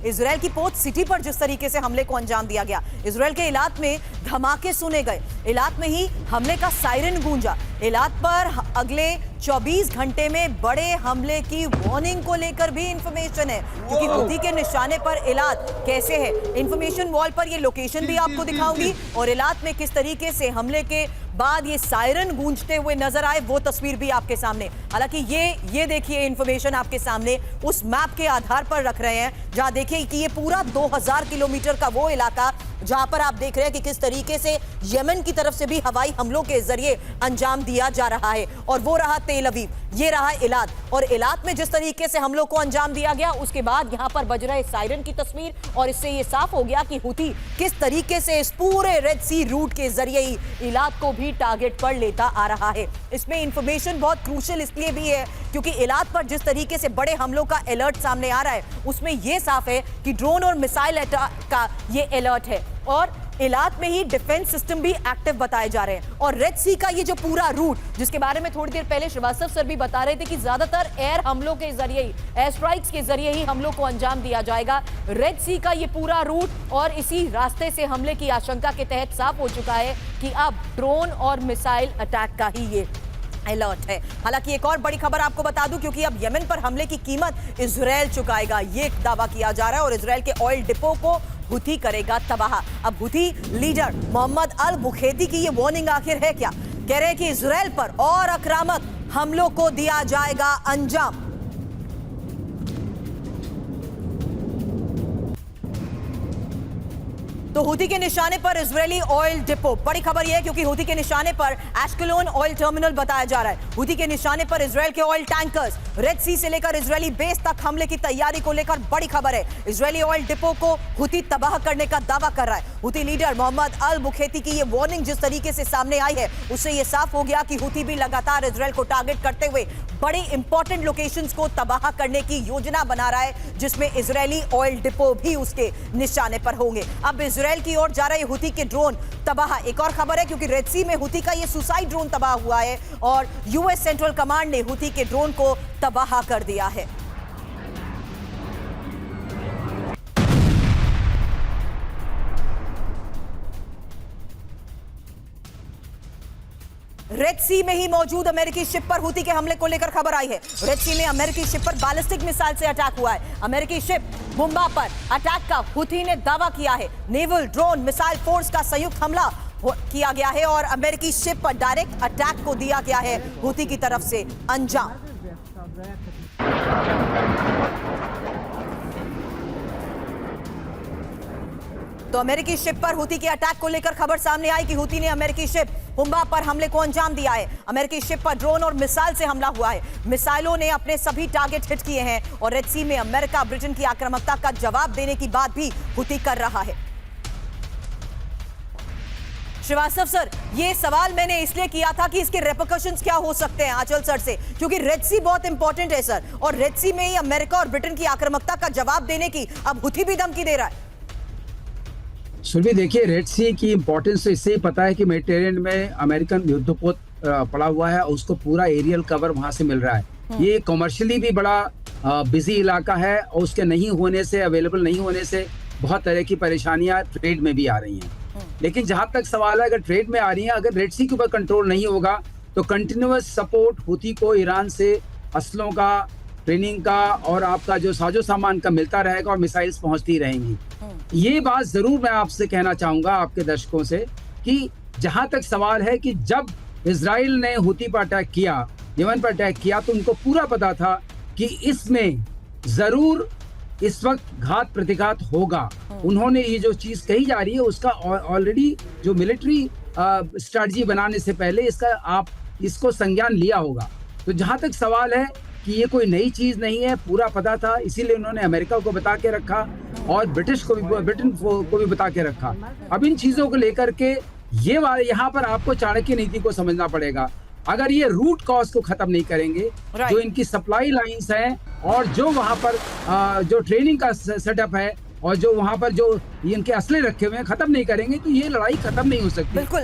Israel की port city पर जिस तरीके से हमले को अंजाम दिया गया, इजराइल के इलाक में धमाके सुने गए, इलाक में ही हमले का सायरन गूंजा। इलाक पर अगले 24 घंटे में बड़े हमले की वार्निंग को लेकर भी इंफॉर्मेशन है, क्योंकि हुती के निशाने पर इलाक कैसे है। इंफॉर्मेशन वॉल पर ये लोकेशन भी आपको दिखाऊंगी और इलाक में किस तरीके से हमले के बाद ये सायरन गूंजते हुए नजर आए वो तस्वीर भी आपके सामने। हालांकि ये देखिए इंफॉर्मेशन आपके सामने उस मैप के आधार पर रख रहे हैं, जहां देखिए कि ये पूरा 2000 किलोमीटर का वो इलाका जहां पर आप देख रहे हैं कि किस तरीके से यमन की तरफ से भी हवाई हमलों के जरिए अंजाम दिया जा रहा है। और वो रहा तेल अवीव, ये रहा इलाद, और इलाद में जिस तरीके से हमलों को अंजाम दिया गया उसके बाद यहां पर बज रहे सायरन की तस्वीर, और इससे ये साफ हो गया कि हुती किस तरीके से इस पूरे रेड सी रूट के जरिए ही इलाद को भी टारगेट पर लेता आ रहा है। इसमें इंफॉर्मेशन बहुत क्रूशियल इसलिए भी है क्योंकि इलाद पर जिस तरीके से बड़े हमलों का अलर्ट सामने आ रहा है उसमें यह साफ है कि ड्रोन और मिसाइल अटैक का ये अलर्ट है, और इलाक में ही डिफेंस सिस्टम भी एक्टिव बताए जा रहे हैं। और रेड सी का ये जो पूरा रूट, जिसके बारे में थोड़ी देर पहले श्रीवास्तव सर भी बता रहे थे कि ज्यादातर एयर हमलों के जरिए ही, एयर स्ट्राइक्स के जरिए ही हमलों को अंजाम दिया जाएगा। रेड सी का ये पूरा रूट और इसी रास्ते से हमले की आशंका के तहत साफ हो चुका है कि अब ड्रोन और मिसाइल अटैक का ही ये अलर्ट है। हालांकि एक और बड़ी खबर आपको बता दूं, क्योंकि अब यमन पर हमले की कीमत इजराइल चुकाएगा, ये दावा किया जा रहा है, और इजराइल के ऑयल डिपो को हुती करेगा तबाह। अब हुती लीडर मोहम्मद अल बुखैती की ये वार्निंग आखिर है क्या? कह रहे हैं कि इजराइल पर और आक्रामक हमलों को दिया जाएगा अंजाम। तो हुती के निशाने पर इजरायली ऑयल डिपो, बड़ी खबर यह है क्योंकि हुती के निशाने पर एश्केलोन ऑयल टर्मिनल बताया जा रहा है। हुती के निशाने पर इजराइल के ऑयल टैंकर्स, रेड सी से लेकर इजरायली बेस तक हमले की तैयारी को लेकर बड़ी खबर है। इजरायली ऑयल डिपो को हुती तबाह करने का दावा कर रहा है। हुती लीडर मोहम्मद अल बुखैती की ये वार्निंग जिस तरीके से सामने आई है उससे यह साफ हो गया कि हुती भी लगातार इजराइल को टारगेट करते हुए बड़े इंपॉर्टेंट लोकेशंस को तबाह करने की योजना बना रहा है, जिसमें इजरायली ऑयल डिपो भी उसके निशाने पर होंगे। अब इजराइल की ओर जा रहे हुती के ड्रोन तबाह। एक और खबर है क्योंकि रेड सी में हुती का ये सुसाइड ड्रोन तबाह हुआ है और यूएस सेंट्रल कमांड ने हुती के ड्रोन को तबाह कर दिया है। रेड सी में ही मौजूद अमेरिकी शिप पर हुती के हमले को लेकर खबर आई है। रेड सी में अमेरिकी शिप पर बैलिस्टिक मिसाइल से अटैक हुआ है। अमेरिकी शिप मुंबा पर अटैक का हुती ने दावा किया है। नेवल ड्रोन मिसाइल फोर्स का संयुक्त हमला किया गया है और अमेरिकी शिप पर डायरेक्ट अटैक को दिया गया है हुती की तरफ से अंजाम। तो अमेरिकी शिप पर हुती के अटैक को लेकर खबर सामने आई कि हुती ने अमेरिकी शिप हुंबा पर हमले को अंजाम दिया है। अमेरिकी शिप पर ड्रोन और मिसाइल से हमला हुआ है। मिसाइलों ने अपने सभी टारगेट हिट किए हैं और रेड सी में अमेरिका ब्रिटेन की आक्रामकता का जवाब देने की बात भी हुती कर रहा है। श्रीवास्तव सर, ये सवाल मैंने इसलिए किया था कि इसके रेपरकशंस क्या हो सकते हैं आंचल सर से, क्योंकि रेड सी बहुत इंपॉर्टेंट है सर, और रेड सी में ही अमेरिका और ब्रिटेन की आक्रामकता का जवाब देने की अब हुती भी धमकी दे रहा है। सुरभि, देखिए, रेड सी की इंपॉर्टेंस तो इससे ही पता है कि मेडिटेरेनियन में अमेरिकन युद्धपोत पड़ा हुआ है और उसको पूरा एरियल कवर वहां से मिल रहा है। ये कमर्शियली भी बड़ा बिजी इलाका है और उसके नहीं होने से, अवेलेबल नहीं होने से बहुत तरह की परेशानियां ट्रेड में भी आ रही हैं। लेकिन जहां तक सवाल है, अगर ट्रेड में आ रही है, अगर रेड सी के ऊपर कंट्रोल नहीं होगा तो कंटिन्यूअस सपोर्ट हुती को ईरान से असलों का, ट्रेनिंग का और आपका जो साजो सामान का मिलता रहेगा और मिसाइल्स पहुंचती रहेंगी। ये बात जरूर मैं आपसे कहना चाहूंगा, आपके दर्शकों से, कि जहां तक सवाल है कि जब इजराइल ने हुती पर अटैक किया, यमन पर अटैक किया, तो उनको पूरा पता था कि इसमें जरूर इस वक्त घात प्रतिघात होगा। उन्होंने ये जो चीज कही जा रही है उसका ऑलरेडी जो मिलिट्री स्ट्रेटजी बनाने से पहले इसको संज्ञान लिया होगा। तो जहां तक सवाल है कि ये कोई नई चीज नहीं है, पूरा पता था, इसीलिए उन्होंने अमेरिका को बता के रखा और ब्रिटेन को भी बता के रखा। अब इन चीजों को लेकर के यहाँ पर आपको चाणक्य नीति को समझना पड़ेगा। अगर ये रूट कॉज को खत्म नहीं करेंगे, जो इनकी सप्लाई लाइंस हैं और जो वहां पर जो ट्रेनिंग का सेटअप है और जो वहां पर जो इनके असले रखे हुए हैं, खत्म नहीं करेंगे तो ये लड़ाई खत्म नहीं हो सकती। बिल्कुल।